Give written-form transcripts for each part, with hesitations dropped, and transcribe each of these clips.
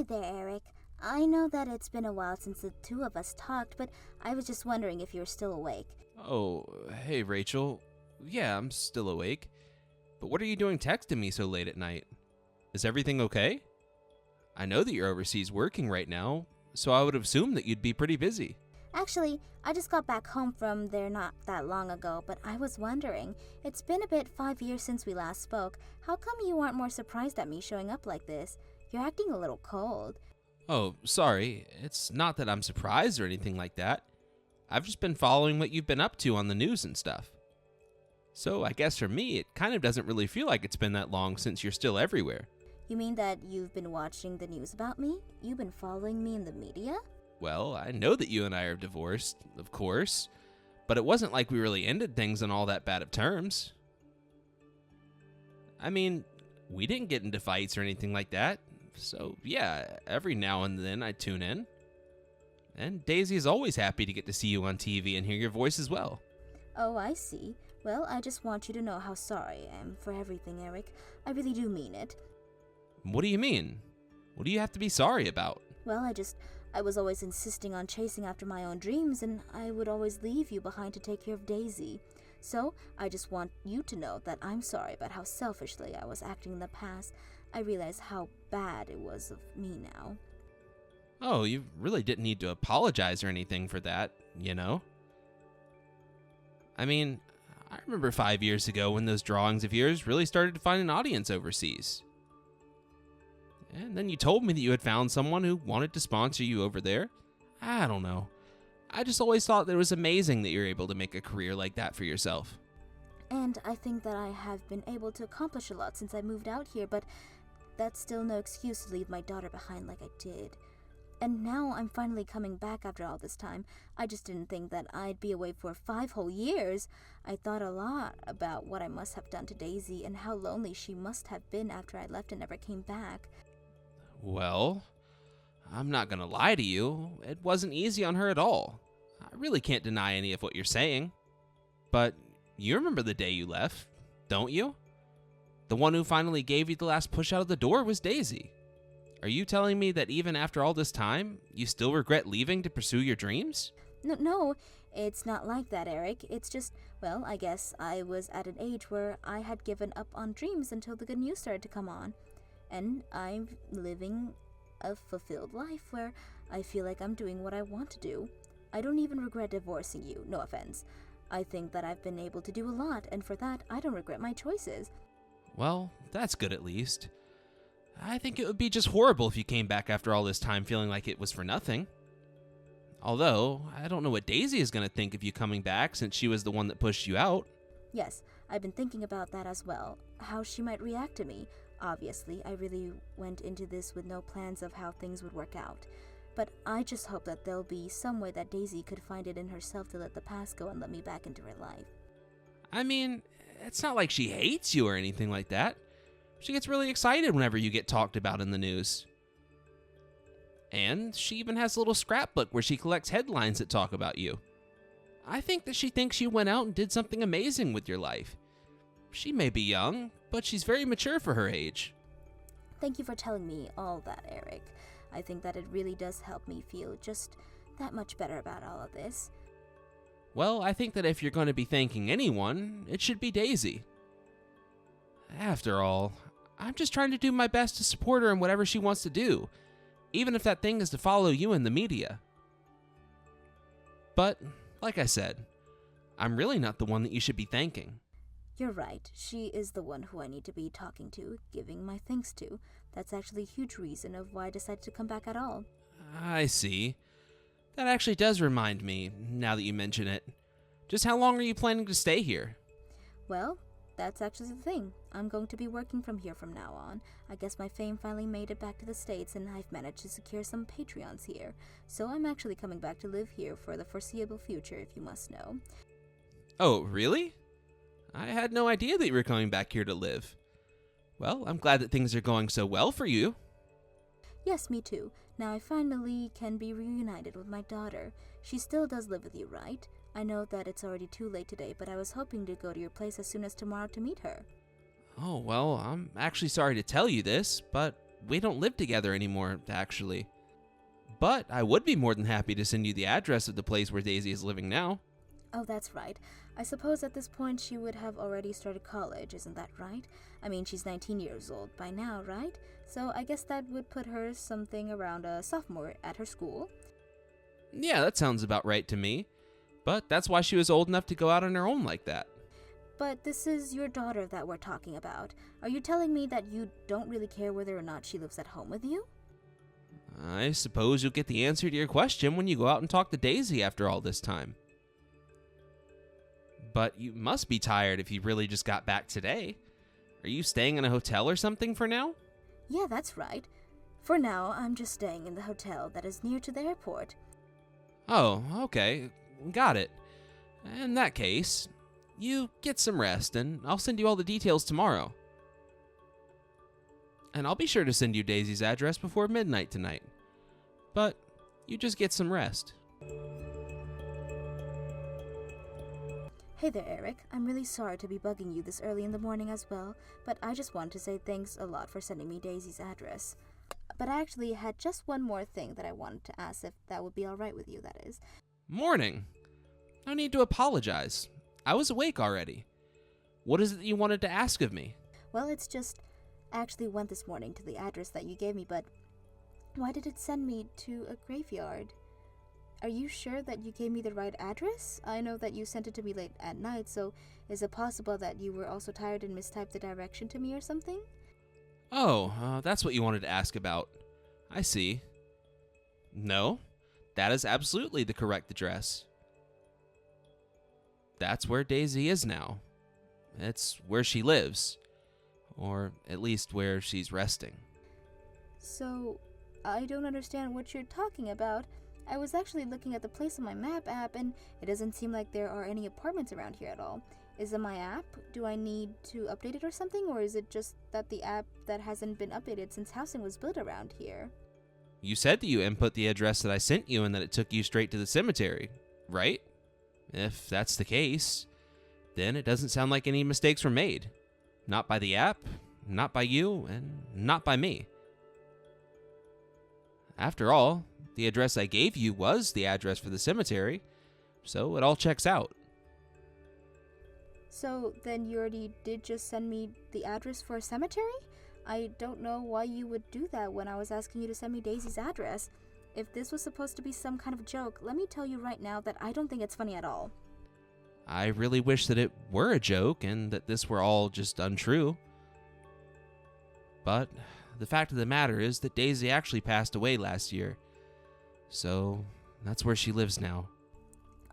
there, Eric. I know that it's been a while since the two of us talked, but I was just wondering if you were still awake. Oh, hey, Rachel. Yeah, I'm still awake. But what are you doing texting me so late at night? Is everything okay? I know that you're overseas working right now, so I would assume that you'd be pretty busy. Actually, I just got back home from there not that long ago, but I was wondering, it's been a bit 5 years since we last spoke. How come you aren't more surprised at me showing up like this? You're acting a little cold. Oh, sorry. It's not that I'm surprised or anything like that. I've just been following what you've been up to on the news and stuff. So I guess for me, it kind of doesn't really feel like it's been that long since you're still everywhere. You mean that you've been watching the news about me? You've been following me in the media? Well, I know that you and I are divorced, of course, but it wasn't like we really ended things on all that bad of terms. I mean, we didn't get into fights or anything like that, so yeah, every now and then I tune in. And Daisy is always happy to get to see you on TV and hear your voice as well. Oh, I see. Well, I just want you to know how sorry I am for everything, Eric. I really do mean it. What do you mean? What do you have to be sorry about? Well, I was always insisting on chasing after my own dreams, and I would always leave you behind to take care of Daisy. So, I just want you to know that I'm sorry about how selfishly I was acting in the past. I realize how bad it was of me now. Oh, you really didn't need to apologize or anything for that, you know? I mean, I remember 5 years ago when those drawings of yours really started to find an audience overseas. And then you told me that you had found someone who wanted to sponsor you over there. I don't know. I just always thought that it was amazing that you're able to make a career like that for yourself. And I think that I have been able to accomplish a lot since I moved out here, but that's still no excuse to leave my daughter behind like I did. And now I'm finally coming back after all this time. I just didn't think that I'd be away for 5 whole years. I thought a lot about what I must have done to Daisy and how lonely she must have been after I left and never came back. Well, I'm not gonna lie to you. It wasn't easy on her at all. I really can't deny any of what you're saying. But you remember the day you left, don't you? The one who finally gave you the last push out of the door was Daisy. Are you telling me that even after all this time, you still regret leaving to pursue your dreams? No, it's not like that, Eric. It's just, well, I guess I was at an age where I had given up on dreams until the good news started to come on. And I'm living a fulfilled life where I feel like I'm doing what I want to do. I don't even regret divorcing you, no offense. I think that I've been able to do a lot, and for that, I don't regret my choices. Well, that's good at least. I think it would be just horrible if you came back after all this time feeling like it was for nothing. Although, I don't know what Daisy is going to think of you coming back since she was the one that pushed you out. Yes, I've been thinking about that as well, how she might react to me. Obviously, I really went into this with no plans of how things would work out. But I just hope that there'll be some way that Daisy could find it in herself to let the past go and let me back into her life. I mean, it's not like she hates you or anything like that. She gets really excited whenever you get talked about in the news. And she even has a little scrapbook where she collects headlines that talk about you. I think that she thinks you went out and did something amazing with your life. She may be young, but she's very mature for her age. Thank you for telling me all that, Eric. I think that it really does help me feel just that much better about all of this. Well, I think that if you're going to be thanking anyone, it should be Daisy. After all, I'm just trying to do my best to support her in whatever she wants to do, even if that thing is to follow you in the media. But, like I said, I'm really not the one that you should be thanking. You're right. She is the one who I need to be talking to, giving my thanks to. That's actually a huge reason of why I decided to come back at all. I see. That actually does remind me, now that you mention it. Just how long are you planning to stay here? Well, that's actually the thing. I'm going to be working from here from now on. I guess my fame finally made it back to the States and I've managed to secure some Patreons here. So I'm actually coming back to live here for the foreseeable future, if you must know. Oh, really? I had no idea that you were coming back here to live. Well, I'm glad that things are going so well for you. Yes, me too. Now I finally can be reunited with my daughter. She still does live with you, right? I know that it's already too late today, but I was hoping to go to your place as soon as tomorrow to meet her. Oh, well, I'm actually sorry to tell you this, but we don't live together anymore, actually. But I would be more than happy to send you the address of the place where Daisy is living now. Oh, that's right. I suppose at this point she would have already started college, isn't that right? I mean, she's 19 years old by now, right? So I guess that would put her something around a sophomore at her school. Yeah, that sounds about right to me. But that's why she was old enough to go out on her own like that. But this is your daughter that we're talking about. Are you telling me that you don't really care whether or not she lives at home with you? I suppose you'll get the answer to your question when you go out and talk to Daisy after all this time. But you must be tired if you really just got back today. Are you staying in a hotel or something for now? Yeah, that's right. For now, I'm just staying in the hotel that is near to the airport. Oh, okay. Got it. In that case, you get some rest, and I'll send you all the details tomorrow. And I'll be sure to send you Daisy's address before midnight tonight. But you just get some rest. Hey there, Eric. I'm really sorry to be bugging you this early in the morning as well, but I just wanted to say thanks a lot for sending me Daisy's address. But I actually had just one more thing that I wanted to ask, if that would be alright with you, that is. Morning. No need to apologize. I was awake already. What is it that you wanted to ask of me? Well, it's just, I actually went this morning to the address that you gave me, but why did it send me to a graveyard? Are you sure that you gave me the right address? I know that you sent it to me late at night, so is it possible that you were also tired and mistyped the direction to me or something? Oh, that's what you wanted to ask about. I see. No, that is absolutely the correct address. That's where Daisy is now. It's where she lives. Or at least where she's resting. So, I don't understand what you're talking about. I was actually looking at the place on my map app, and it doesn't seem like there are any apartments around here at all. Is it my app? Do I need to update it or something? Or is it just that the app that hasn't been updated since housing was built around here? You said that you input the address that I sent you and that it took you straight to the cemetery, right? If that's the case, then it doesn't sound like any mistakes were made. Not by the app, not by you, and not by me. After all, the address I gave you was the address for the cemetery, so it all checks out. So then you already did just send me the address for a cemetery? I don't know why you would do that when I was asking you to send me Daisy's address. If this was supposed to be some kind of joke, let me tell you right now that I don't think it's funny at all. I really wish that it were a joke and that this were all just untrue. But the fact of the matter is that Daisy actually passed away last year. So that's where she lives now.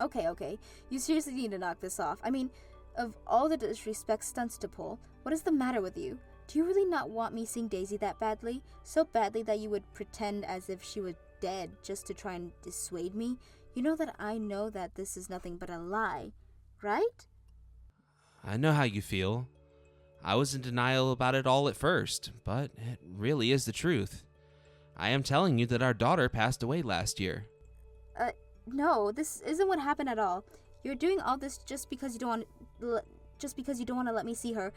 Okay. You seriously need to knock this off. I mean, of all the disrespect stunts to pull, what is the matter with you? Do you really not want me seeing Daisy that badly? So badly that you would pretend as if she was dead just to try and dissuade me? You know that this is nothing but a lie, right? I know how you feel. I was in denial about it all at first, but it really is the truth. I am telling you that our daughter passed away last year. No, this isn't what happened at all. You're doing all this just because you don't want to let me see her.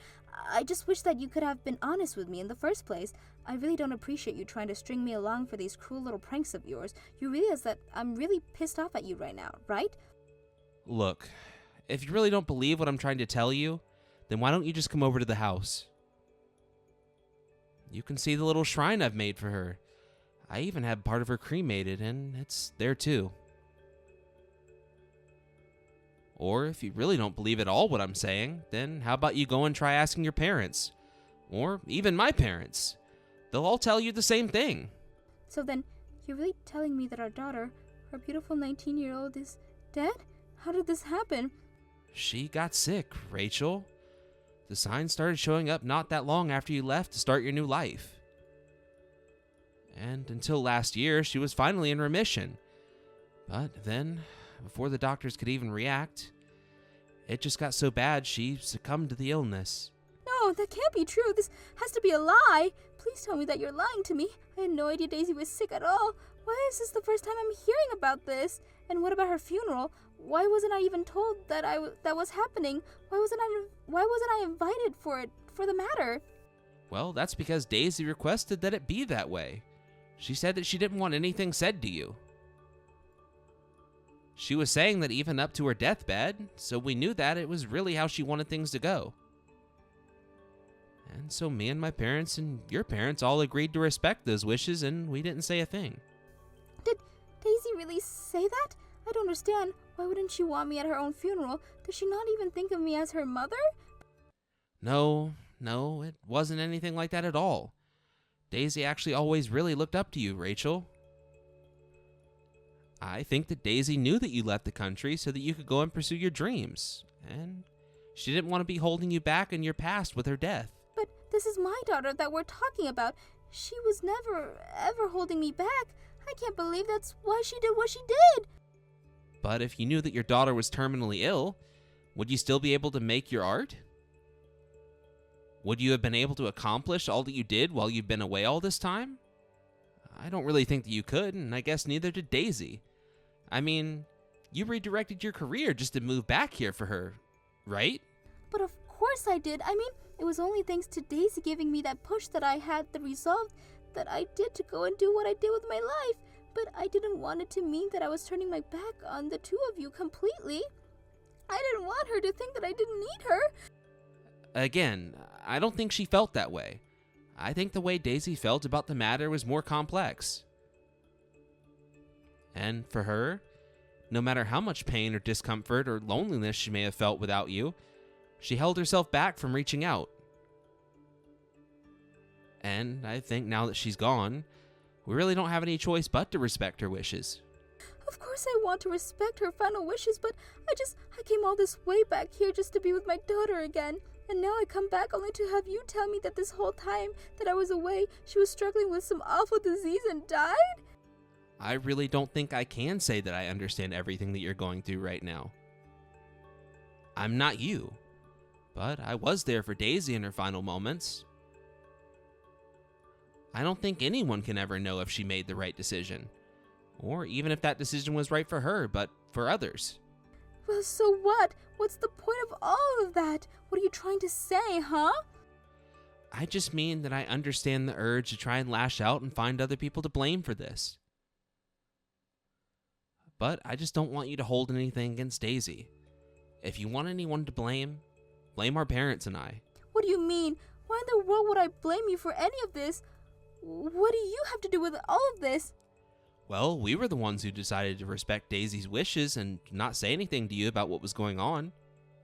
I just wish that you could have been honest with me in the first place. I really don't appreciate you trying to string me along for these cruel little pranks of yours. You realize that I'm really pissed off at you right now, right? Look, if you really don't believe what I'm trying to tell you, then why don't you just come over to the house? You can see the little shrine I've made for her. I even have part of her cremated, and it's there too. Or if you really don't believe at all what I'm saying, then how about you go and try asking your parents? Or even my parents. They'll all tell you the same thing. So then, you're really telling me that our daughter, our beautiful 19-year-old, is dead? How did this happen? She got sick, Rachel. The signs started showing up not that long after you left to start your new life. And until last year, she was finally in remission. But then, before the doctors could even react, it just got so bad she succumbed to the illness. No, that can't be true. This has to be a lie. Please tell me that you're lying to me. I had no idea Daisy was sick at all. Why is this the first time I'm hearing about this? And what about her funeral? Why wasn't I even told that was happening? Why wasn't I invited for the matter? Well, that's because Daisy requested that it be that way. She said that she didn't want anything said to you. She was saying that even up to her deathbed, so we knew that it was really how she wanted things to go. And so me and my parents and your parents all agreed to respect those wishes, and we didn't say a thing. Did Daisy really say that? I don't understand. Why wouldn't she want me at her own funeral? Does she not even think of me as her mother? No, it wasn't anything like that at all. Daisy actually always really looked up to you, Rachel. I think that Daisy knew that you left the country so that you could go and pursue your dreams, and she didn't want to be holding you back in your past with her death. But this is my daughter that we're talking about. She was never, ever holding me back. I can't believe that's why she did what she did. But if you knew that your daughter was terminally ill, would you still be able to make your art? Would you have been able to accomplish all that you did while you've been away all this time? I don't really think that you could, and I guess neither did Daisy. I mean, you redirected your career just to move back here for her, right? But of course I did. I mean, it was only thanks to Daisy giving me that push that I had the resolve that I did to go and do what I did with my life. But I didn't want it to mean that I was turning my back on the two of you completely. I didn't want her to think that I didn't need her. Again, I don't think she felt that way. I think the way Daisy felt about the matter was more complex. And for her, no matter how much pain or discomfort or loneliness she may have felt without you, she held herself back from reaching out. And I think now that she's gone, we really don't have any choice but to respect her wishes. Of course I want to respect her final wishes, but I came all this way back here just to be with my daughter again. And now I come back only to have you tell me that this whole time that I was away, she was struggling with some awful disease and died? I really don't think I can say that I understand everything that you're going through right now. I'm not you, but I was there for Daisy in her final moments. I don't think anyone can ever know if she made the right decision, or even if that decision was right for her, but for others. Well, so what? What's the point of all of that? What are you trying to say, huh? I just mean that I understand the urge to try and lash out and find other people to blame for this. But I just don't want you to hold anything against Daisy. If you want anyone to blame our parents and I. What do you mean? Why in the world would I blame you for any of this? What do you have to do with all of this? Well, we were the ones who decided to respect Daisy's wishes and not say anything to you about what was going on.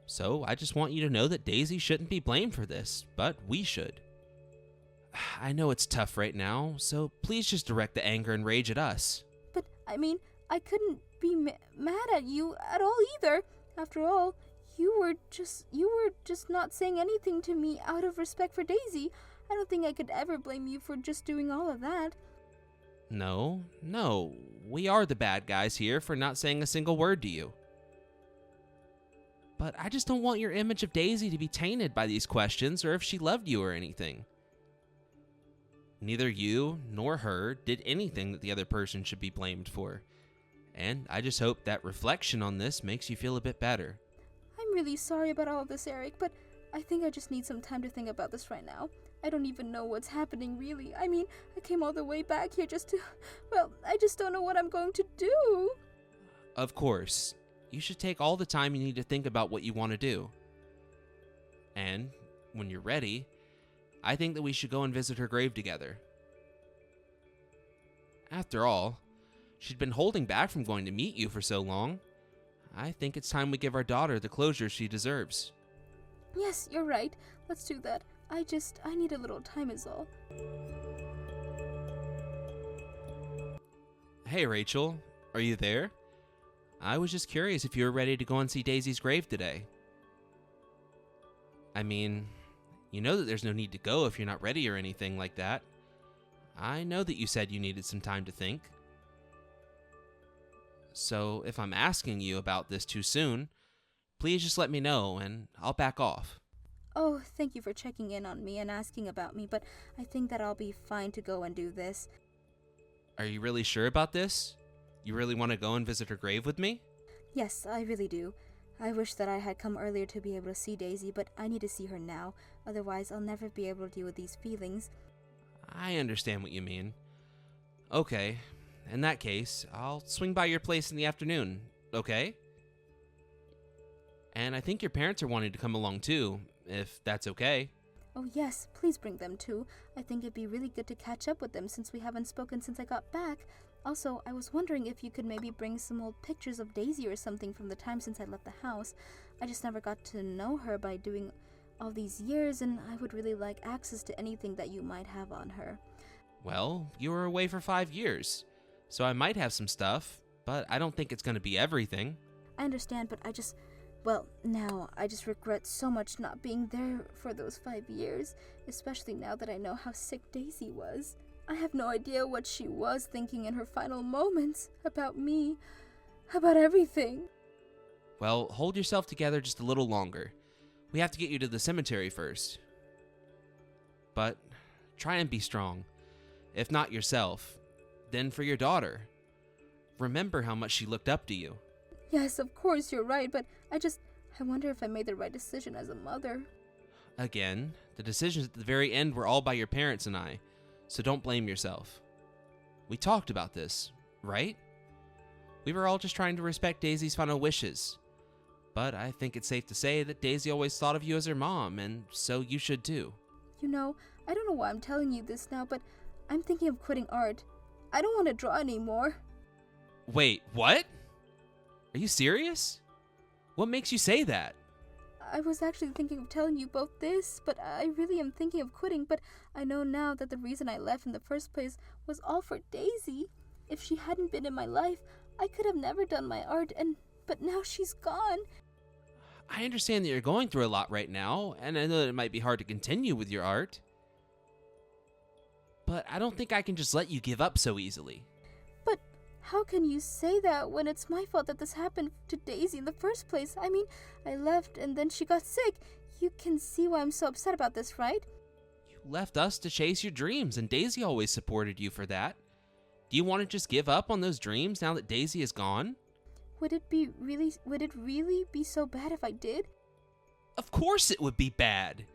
So I just want you to know that Daisy shouldn't be blamed for this, but we should. I know it's tough right now, so please just direct the anger and rage at us. But, I mean, I couldn't be mad at you at all either. After all, you were just not saying anything to me out of respect for Daisy. I don't think I could ever blame you for just doing all of that. No, we are the bad guys here for not saying a single word to you. But I just don't want your image of Daisy to be tainted by these questions or if she loved you or anything. Neither you nor her did anything that the other person should be blamed for. And I just hope that reflection on this makes you feel a bit better. I'm really sorry about all of this, Eric, but I think I just need some time to think about this right now. I don't even know what's happening, really. I mean, I came all the way back here just to... Well, I just don't know what I'm going to do. Of course. You should take all the time you need to think about what you want to do. And, when you're ready, I think that we should go and visit her grave together. After all, she'd been holding back from going to meet you for so long. I think it's time we give our daughter the closure she deserves. Yes, you're right. Let's do that. I need a little time is all. Hey, Rachel. Are you there? I was just curious if you were ready to go and see Daisy's grave today. I mean, you know that there's no need to go if you're not ready or anything like that. I know that you said you needed some time to think. So if I'm asking you about this too soon, please just let me know and I'll back off. Oh, thank you for checking in on me and asking about me, but I think that I'll be fine to go and do this. Are you really sure about this? You really want to go and visit her grave with me? Yes, I really do. I wish that I had come earlier to be able to see Daisy, but I need to see her now. Otherwise, I'll never be able to deal with these feelings. I understand what you mean. Okay, in that case, I'll swing by your place in the afternoon, okay? And I think your parents are wanting to come along too, if that's okay. Oh yes, please bring them too. I think it'd be really good to catch up with them since we haven't spoken since I got back. Also, I was wondering if you could maybe bring some old pictures of Daisy or something from the time since I left the house. I just never got to know her by doing all these years, and I would really like access to anything that you might have on her. Well, you were away for 5 years, so I might have some stuff, but I don't think it's going to be everything. I understand, but now I just regret so much not being there for those 5 years, especially now that I know how sick Daisy was. I have no idea what she was thinking in her final moments about me, about everything. Well, hold yourself together just a little longer. We have to get you to the cemetery first. But try and be strong. If not yourself, then for your daughter. Remember how much she looked up to you. Yes, of course you're right, but I wonder if I made the right decision as a mother. Again, the decisions at the very end were all by your parents and I, so don't blame yourself. We talked about this, right? We were all just trying to respect Daisy's final wishes. But I think it's safe to say that Daisy always thought of you as her mom, and so you should too. You know, I don't know why I'm telling you this now, but I'm thinking of quitting art. I don't want to draw anymore. Wait, what? Are you serious? What makes you say that? I was actually thinking of telling you both this, but I really am thinking of quitting, but I know now that the reason I left in the first place was all for Daisy. If she hadn't been in my life, I could have never done my art, but now she's gone. I understand that you're going through a lot right now, and I know that it might be hard to continue with your art. But I don't think I can just let you give up so easily. But how can you say that when it's my fault that this happened to Daisy in the first place? I mean, I left and then she got sick. You can see why I'm so upset about this, right? You left us to chase your dreams, and Daisy always supported you for that. Do you want to just give up on those dreams now that Daisy is gone? Would it really be so bad if I did? Of course it would be bad.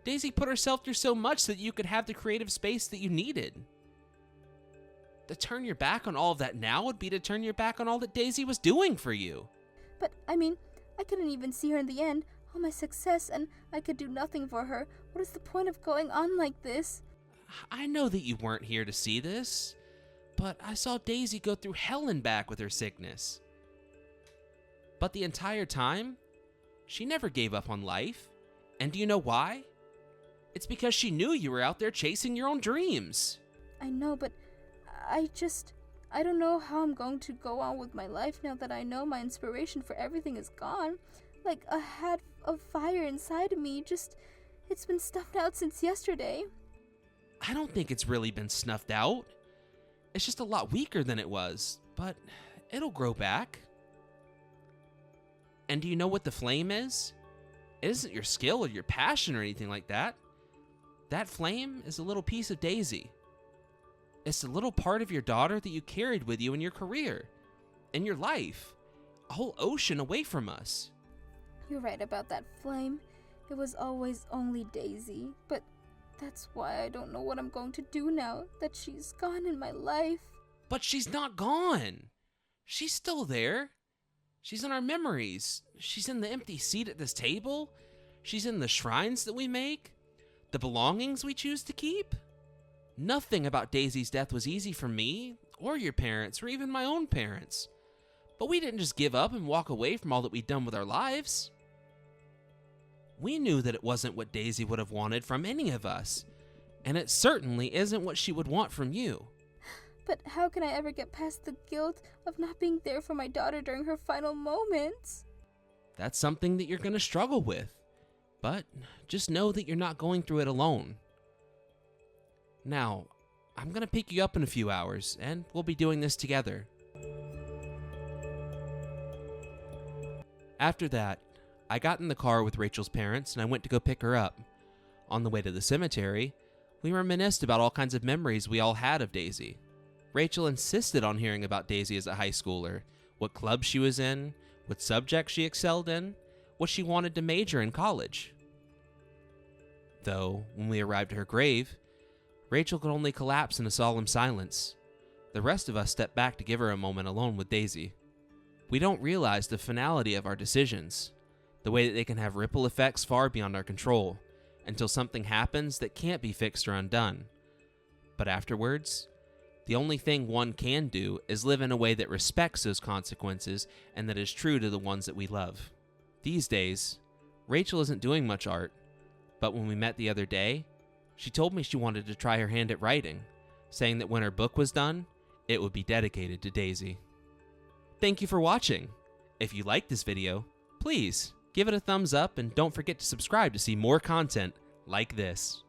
Daisy put herself through so much so that you could have the creative space that you needed. To turn your back on all of that now would be to turn your back on all that Daisy was doing for you. But, I mean, I couldn't even see her in the end, all my success, and I could do nothing for her. What is the point of going on like this? I know that you weren't here to see this, but I saw Daisy go through hell and back with her sickness. But the entire time, she never gave up on life. And do you know why? It's because she knew you were out there chasing your own dreams. I know, but I don't know how I'm going to go on with my life now that I know my inspiration for everything is gone. Like a hat of fire inside of me, it's been snuffed out since yesterday. I don't think it's really been snuffed out. It's just a lot weaker than it was, but it'll grow back. And do you know what the flame is? It isn't your skill or your passion or anything like that. That flame is a little piece of Daisy. It's a little part of your daughter that you carried with you in your career, in your life, a whole ocean away from us. You're right about that flame. It was always only Daisy, but that's why I don't know what I'm going to do now that she's gone in my life. But she's not gone. She's still there. She's in our memories. She's in the empty seat at this table. She's in the shrines that we make, the belongings we choose to keep. Nothing about Daisy's death was easy for me, or your parents, or even my own parents. But we didn't just give up and walk away from all that we'd done with our lives. We knew that it wasn't what Daisy would have wanted from any of us, and it certainly isn't what she would want from you. But how can I ever get past the guilt of not being there for my daughter during her final moments? That's something that you're going to struggle with, but just know that you're not going through it alone. Now, I'm going to pick you up in a few hours, and we'll be doing this together. After that, I got in the car with Rachel's parents and I went to go pick her up. On the way to the cemetery, we reminisced about all kinds of memories we all had of Daisy. Rachel insisted on hearing about Daisy as a high schooler, what club she was in, what subject she excelled in, what she wanted to major in college. Though, when we arrived at her grave, Rachel could only collapse in a solemn silence. The rest of us stepped back to give her a moment alone with Daisy. We don't realize the finality of our decisions, the way that they can have ripple effects far beyond our control, until something happens that can't be fixed or undone. But afterwards, the only thing one can do is live in a way that respects those consequences and that is true to the ones that we love. These days, Rachel isn't doing much art, but when we met the other day, she told me she wanted to try her hand at writing, saying that when her book was done, it would be dedicated to Daisy. Thank you for watching. If you liked this video, please give it a thumbs up and don't forget to subscribe to see more content like this.